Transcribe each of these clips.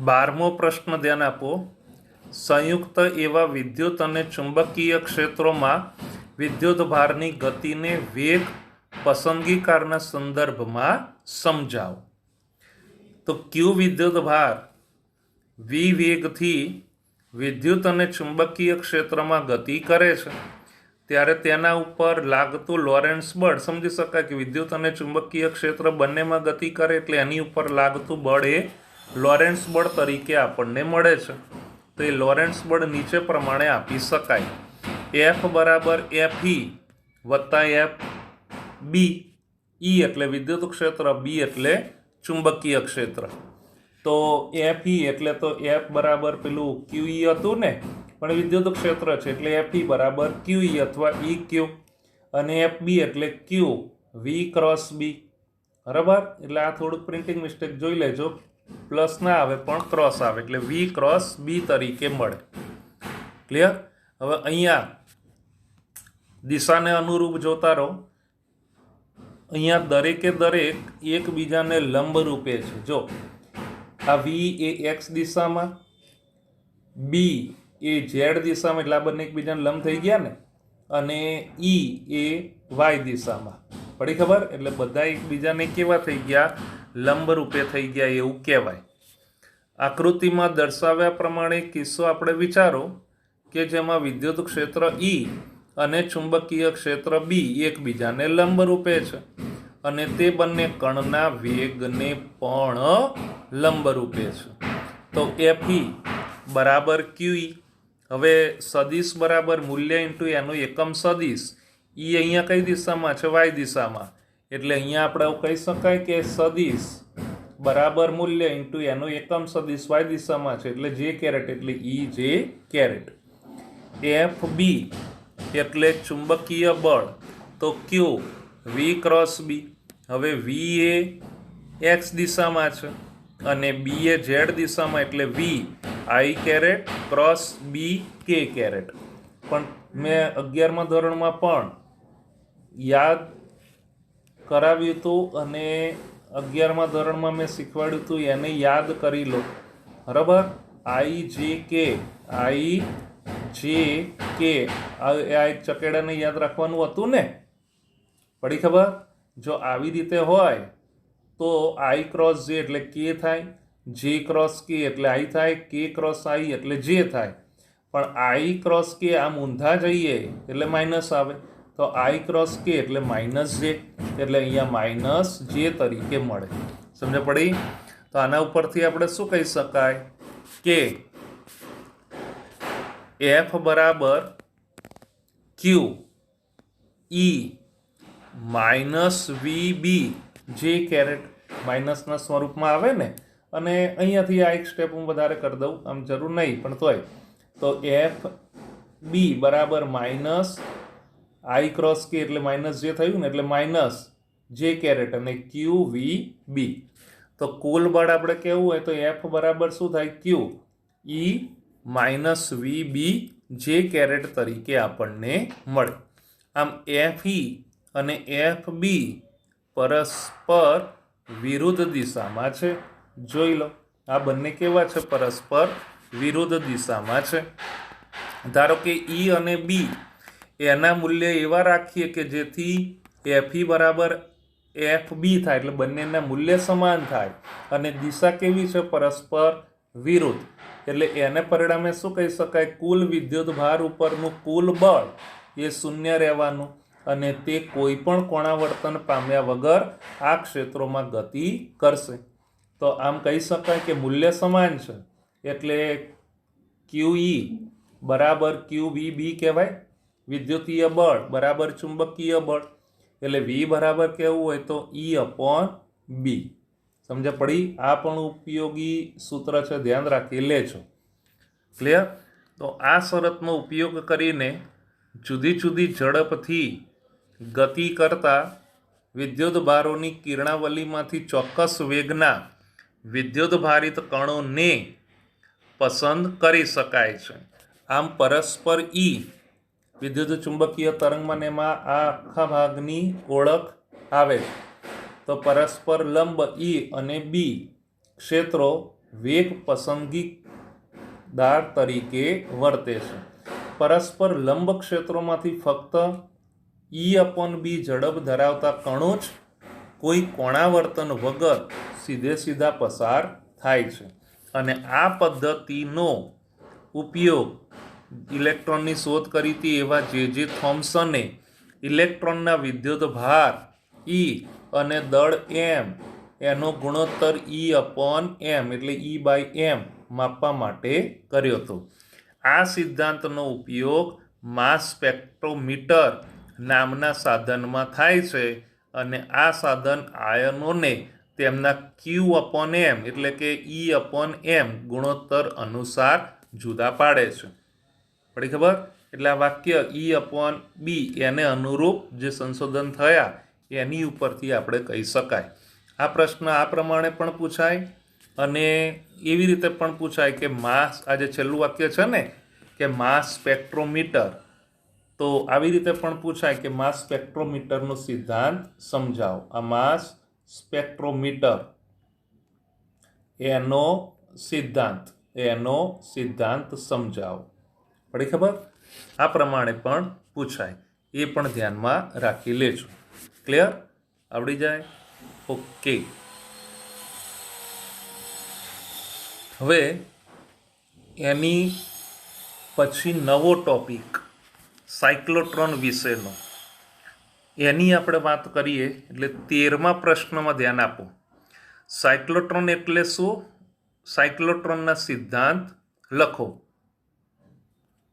12મો પ્રશ્ન ધ્યાન આપો. સંયુક્ત એવા વિદ્યુત અને ચુંબકીય ક્ષેત્રોમાં વિદ્યુત ભારની ગતિને વેગ પસંદગીકારના સંદર્ભમાં સમજાવો. તો ક્યુ વિદ્યુત ભાર વી વેગથી વિદ્યુત અને ચુંબકીય ક્ષેત્રમાં ગતિ કરે છે ત્યારે તેના ઉપર લાગતું લોરેન્ટ્સ બળ સમજી શકાય કે વિદ્યુત અને ચુંબકીય ક્ષેત્ર બંનેમાં ગતિ કરે એટલે એની ઉપર લાગતું બળ એ લોરેન્ટ્સ બળ તરીકે આપણને મળે છે. તો એ લોરેન્ટ્સ બળ નીચે પ્રમાણે આપી શકાય. એફ બરાબર એફ ઈ વત્તા એફ બી. ઈ એટલે વિદ્યુત ક્ષેત્ર, બી એટલે ચુંબકીય ક્ષેત્ર. તો એફ ઈ એટલે તો એફ બરાબર પેલું ક્યુ ઈ હતું ને, પણ વિદ્યુત ક્ષેત્ર છે એટલે એફ ઈ બરાબર ક્યુ ઈ અથવા ઈ ક્યુ. અને એફ બી એટલે ક્યુ વી ક્રોસ બી. બરાબર, એટલે આ થોડુંક પ્રિન્ટિંગ મિસ્ટેક જોઈ લેજો, પ્લસ ના આવે પણ ક્રોસ આવે એટલે વી ક્રોસ બી તરીકે મળે. ક્લિયર? હવે અહીંયા દિશાને અનુરૂપ જોતા રહો. અહીંયા દરેકે દરેક એકબીજાને લંબ રૂપે છે. જો આ વી એ એક્સ દિશામાં, બી એ ઝેડ દિશામાં, એટલે આ બંને એકબીજાને લંબ થઈ ગયા ને, અને ઈ એ વાય દિશામાં. પડી ખબર? એટલે બધા એકબીજાને કેવા થઈ ગયા? લંબ રૂપે થઈ ગયા એવું કહેવાય. આકૃતિમાં દર્શાવ્યા પ્રમાણે કિસ્સો આપણે વિચારો કે જેમાં વિદ્યુત ક્ષેત્ર ઈ અને ચુંબકીય ક્ષેત્ર બી એકબીજાને લંબ રૂપે છે અને તે બંને કણના વેગને પણ લંબ રૂપે છે. તો એફ ઈ બરાબર ક્યુ ઈ. હવે સદિશ બરાબર મૂલ્ય ઇન્ટુ એનું એકમ સદિશ. ઈ અહીંયા કઈ દિશામાં છે? વાય દિશામાં. એટલે અહીંયા આપણે કહી શકાય કે સદિશ બરાબર મૂલ્ય ઇન્ટુ એનું એકમ સદિશ વાય દિશામાં છે એટલે જે કેરેટ એટલે ઈ જે કેરેટ. એફ બી એટલે ચુંબકીય બળ, તો ક્યુ વી ક્રોસ બી. હવે વી એ એક્સ દિશામાં છે અને બી એ ઝેડ દિશામાં એટલે વી આઈ કેરેટ ક્રોસ બી કે કેરેટ. પણ મેં 11મા ધોરણમાં પણ યાદ કરાવ્યું હતું અને 11મા ધોરણમાં મેં શીખવાડ્યું હતું, એને યાદ કરી લો. બરાબર, આઈ જે કે આ એક ચકેડાને યાદ રાખવાનું હતું ને. પડી ખબર? જો આવી રીતે હોય તો આઈ ક્રોસ જે એટલે કે થાય, જે ક્રોસ કે એટલે આઈ થાય, કે ક્રોસ આઈ એટલે જે થાય. પણ આઈ ક્રોસ કે આમ ઊંધા જઈએ એટલે માઇનસ આવે, તો આઈ ક્રોસ કે એટલે માઇનસ જે, એટલે અહીંયા માઇનસ જે તરીકે મળે. સમજ પડી? તો આના ઉપરથી આપણે શું કહી શકાય કે એફ બરાબર ક્યુ ઈ માઇનસ વી બી જે કેરેટ માઇનસના સ્વરૂપમાં આવે ને. અને અહીંયાથી આ એક સ્ટેપ હું વધારે કરી દઉં, આમ જરૂર નહીં પણ તોય. તો એફ બી બરાબર માઇનસ આઈ ક્રોસ કે એટલે માઇનસ જે થયું ને એટલે માઇનસ જે કેરેટ અને ક્યુ વી બી. તો કુલ બળ આપણે કેવું હોય તો એફ બરાબર શું થાય? ક્યુ ઈ માઇનસ વી બી જે કેરેટ તરીકે આપણને મળે. આમ એફ ઈ અને એફ બી પરસ્પર વિરુદ્ધ દિશામાં છે. જોઈ લો, આ બંને કેવા છે? પરસ્પર વિરુદ્ધ દિશામાં છે. ધારો કે ઈ અને બી એના મૂલ્ય એવા રાખીએ કે જેથી એફ ઈ બરાબર એફ બી થાય, એટલે બંનેના મૂલ્ય સમાન થાય અને દિશા કેવી છે? પરસ્પર વિરુદ્ધ. એટલે એને પરિણામે શું કહી શકાય? કુલ વિદ્યુત ભાર ઉપરનું કુલ બળ એ શૂન્ય રહેવાનું અને તે કોઈ પણ કોણાવર્તન પામ્યા વગર આ ક્ષેત્રોમાં ગતિ કરશે. તો આમ કહી શકાય કે મૂલ્ય સમાન છે એટલે ક્યુ ઈ બરાબર ક્યુ વી બી કહેવાય. વિદ્યુતીય બળ બરાબર ચુંબકીય બળ, એટલે વી બરાબર કેવું હોય તો ઈ અપોન બી. સમજ પડી? આ પણ ઉપયોગી સૂત્ર છે, ધ્યાન રાખી લેજો. ક્લિયર? તો આ શરતનો ઉપયોગ કરીને જુદી જુદી ઝડપથી ગતિ કરતા વિદ્યુત ભારોની કિરણાવલીમાંથી ચોક્કસ વેગના વિદ્યુત ભારિત કણોને પસંદ કરી શકાય છે. આમ પરસ્પર ઈ વિદ્યુત ચુંબકીય તરંગમાં એમાં આ આખા ભાગની ઓળખ આવે. તો પરસ્પર લંબ ઈ અને બી ક્ષેત્રો વેગ પસંદગીદાર તરીકે વર્તે છે. પરસ્પર લંબ ક્ષેત્રોમાંથી ફક્ત E/B ઝડપ ધરાવતા કણો જ કોઈ કોણાવર્તન વગર સીધે સીધા પસાર થાય છે. અને આ પદ્ધતિનો ઉપયોગ ઇલેક્ટ્રોનની શોધ કરી હતી એવા જે થોમ્સને ઇલેક્ટ્રોનના વિદ્યુત ભાર E અને દળ m એનો ગુણોત્તર E/m એટલે E/m માપવા માટે કર્યો હતો. આ સિદ્ધાંતનો ઉપયોગ માસ સ્પેક્ટ્રોમીટર નામના સાધનમાં થાય છે અને આ સાધન આયનોને તેમના Q/m એટલે કે E/m ગુણોત્તર અનુસાર જુદા પાડે છે. પડી ખબર? એટલે આ વાક્ય E/B એને અનુરૂપ જે સંશોધન થયા એની ઉપરથી આપણે કહી શકાય. આ પ્રશ્ન આ પ્રમાણે પણ પૂછાય અને એવી રીતે પણ પૂછાય કે માસ, આ જે છેલ્લું વાક્ય છે ને કે માસ સ્પેક્ટ્રોમીટર, તો આવી રીતે પણ પૂછાય કે માસ સ્પેક્ટ્રોમીટરનો સિદ્ધાંત સમજાવો. આ માસ સ્પેક્ટ્રોમીટર એનો સિદ્ધાંત સમજાવો. પડી ખબર? આ પ્રમાણે પણ પૂછાય, એ પણ ધ્યાનમાં રાખી લેજો. ક્લિયર? આવડી જાય? ઓકે. હવે એની પછી નવો ટોપિક સાયક્લોટ્રોન વિશેનો, એની આપણે વાત કરીએ એટલે 13મા પ્રશ્નમાં ધ્યાન આપો. સાયક્લોટ્રોન એટલે શું? સાયક્લોટ્રોનના સિદ્ધાંત લખો.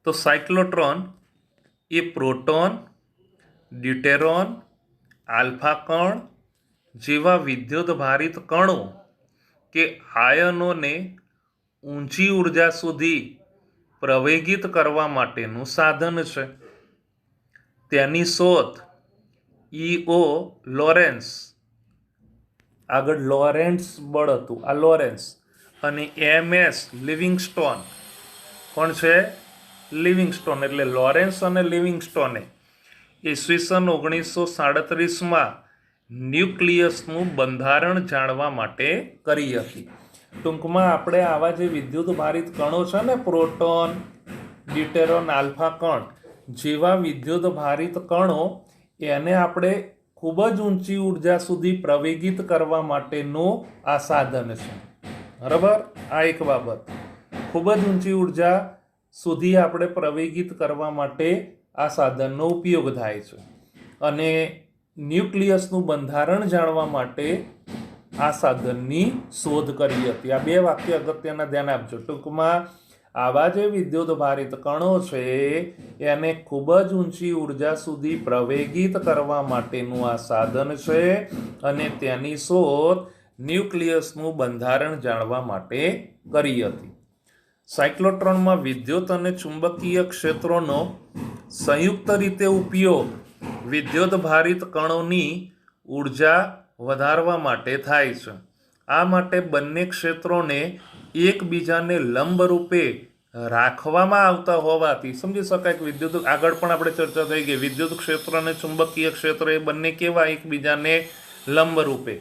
તો સાયક્લોટ્રોન એ પ્રોટોન, ડ્યુટેરોન, આલ્ફા કણ જેવા વિદ્યુતભારિત કણો કે આયનોને ઊંચી ઉર્જા સુધી પ્રવેગિત કરવા માટેનું સાધન છે. તેની શોધ E.O. લોરેન્સ, આગળ લોરેન્ટ્ઝ બળ હતું, આ લોરેન્સ, અને M.S. લિવિંગસ્ટોન. કોણ છે? લિવિંગસ્ટોન. એટલે લોરેન્સ અને લિવિંગસ્ટોને ઈસવીસન 1937માં ન્યુક્લિયસનું બંધારણ જાણવા માટે કરી હતી. ટૂંકમાં આપણે આવા જે વિદ્યુતભારિત કણો છે ને, પ્રોટોન, ડ્યુટેરોન, આલ્ફા કણ જેવા વિદ્યુતભારિત કણો, એને આપણે ખૂબ જ ઊંચી ઉર્જા સુધી પ્રવેગિત કરવા માટેનું આ સાધન છે. બરાબર? આ એક બાબત. ખૂબ જ ઊંચી ઉર્જા સુધી આપણે પ્રવેગિત કરવા માટે આ સાધનનો ઉપયોગ થાય છે. અને ન્યુક્લિયસનું બંધારણ જાણવા માટે આ સાધનની શોધ કરી હતી. આ બે વાક્ય અગત્યના ધ્યાન આપજો. ટૂંકમાં આવા જે વિદ્યુતભારિત કણો છે એને ખૂબ જ ઊંચી ઉર્જા સુધી પ્રવેગિત કરવા માટેનું આ સાધન છે અને તેની શોધ ન્યુક્લિયસનું બંધારણ જાણવા માટે કરી હતી. સાયક્લોટ્રોનમાં વિદ્યુત અને ચુંબકીય ક્ષેત્રોનો સંયુક્ત રીતે ઉપયોગ વિદ્યુતભારિત કણોની ઉર્જા વધારવા માટે થાય છે. આ માટે બંને ક્ષેત્રોને એકબીજાને લંબરૂપે રાખવામાં આવતા હોવાથી સમજી શકાય કે વિદ્યુત, આગળ પણ આપણે ચર્ચા થઈ ગઈ, વિદ્યુત ક્ષેત્ર અને ચુંબકીય ક્ષેત્ર એ બંને કેવા? એકબીજાને લંબરૂપે.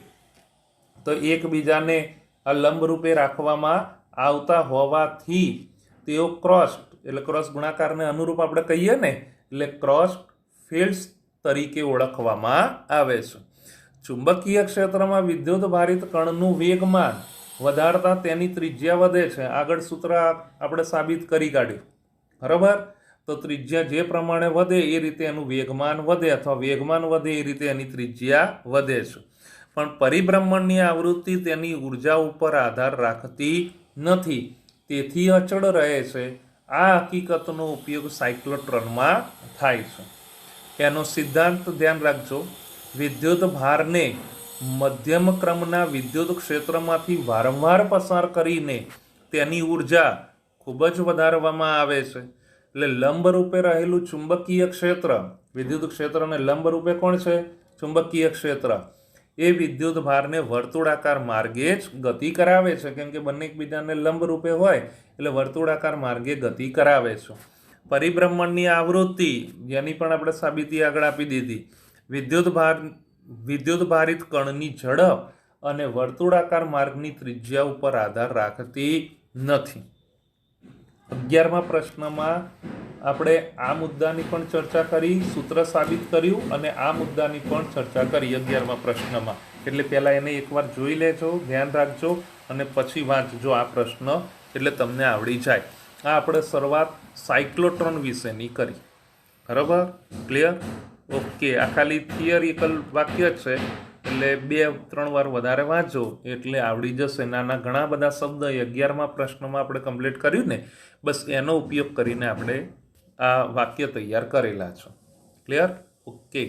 તો એકબીજાને આ લંબરૂપે રાખવામાં આવતા હોવાથી તેઓ ક્રોસ, એટલે ક્રોસ ગુણાકારને અનુરૂપ આપણે કહીએ ને, એટલે ક્રોસ ફિલ્ડ્સ તરીકે ઓળખવામાં આવે છે. ચુંબકીય ક્ષેત્રમાં વિદ્યુતભારિત કણનું વેગમાન વધારતા તેની ત્રિજ્યા વધે છે. આગળ સૂત્ર આપણે સાબિત કરી કાઢ્યું. બરાબર? તો ત્રિજ્યા જે પ્રમાણે વધે એ રીતે એનું વેગમાન વધે, અથવા વેગમાન વધે એ રીતે એની ત્રિજ્યા વધે છે. પણ પરિભ્રમણની આવૃત્તિ તેની ઉર્જા ઉપર આધાર રાખતી નથી, તેથી અચળ રહે છે. આ હકીકતનો ઉપયોગ સાયક્લોટ્રોનમાં થાય છે. એનો સિદ્ધાંત ધ્યાન રાખજો. વિદ્યુત ભારને મધ્યમ ક્રમના વિદ્યુત ક્ષેત્રમાંથી વારંવાર પસાર કરીને તેની ઉર્જા ખૂબ જ વધારવામાં આવે છે. એટલે લંબરૂપે રહેલું ચુંબકીય ક્ષેત્ર, વિદ્યુત ક્ષેત્રને લંબરૂપે કોણ છે? ચુંબકીય ક્ષેત્ર. એ વિદ્યુત ભારને વર્તુળાકાર માર્ગે જ ગતિ કરાવે છે, કેમ કે બંને એકબીજાને લંબરૂપે હોય એટલે વર્તુળાકાર માર્ગે ગતિ કરાવે છે. પરિભ્રમણની આવૃત્તિ, જેની પણ આપણે સાબિતી આગળ આપી દીધી, વિદ્યુતભારિત કણની ઝડપ અને વર્તુળાકાર માર્ગની ત્રિજ્યા ઉપર આધાર રાખતી નથી. 11મા પ્રશ્નમાં આપણે આ મુદ્દાની પણ ચર્ચા કરી, સૂત્ર સાબિત કર્યું અને આ મુદ્દાની પણ ચર્ચા કરી 11મા પ્રશ્નમાં. એટલે પહેલાં એને એકવાર જોઈ લેજો, ધ્યાન રાખજો અને પછી વાંચજો આ પ્રશ્ન, એટલે તમને આવડી જાય. આ આપણે શરૂઆત સાયક્લોટ્રોન વિશેની કરી. બરાબર? ક્લિયર? ઓકે. આ ખાલી થિયરિકલ વાક્ય છે, એટલે 2-3 વાર વધારે વાંચો એટલે આવડી જશે. નાના ઘણા બધા શબ્દ 11મા પ્રશ્નમાં આપણે કમ્પ્લીટ કર્યું ને, બસ એનો ઉપયોગ કરીને આપણે આ વાક્ય તૈયાર કરેલા છે. ક્લિયર? ઓકે.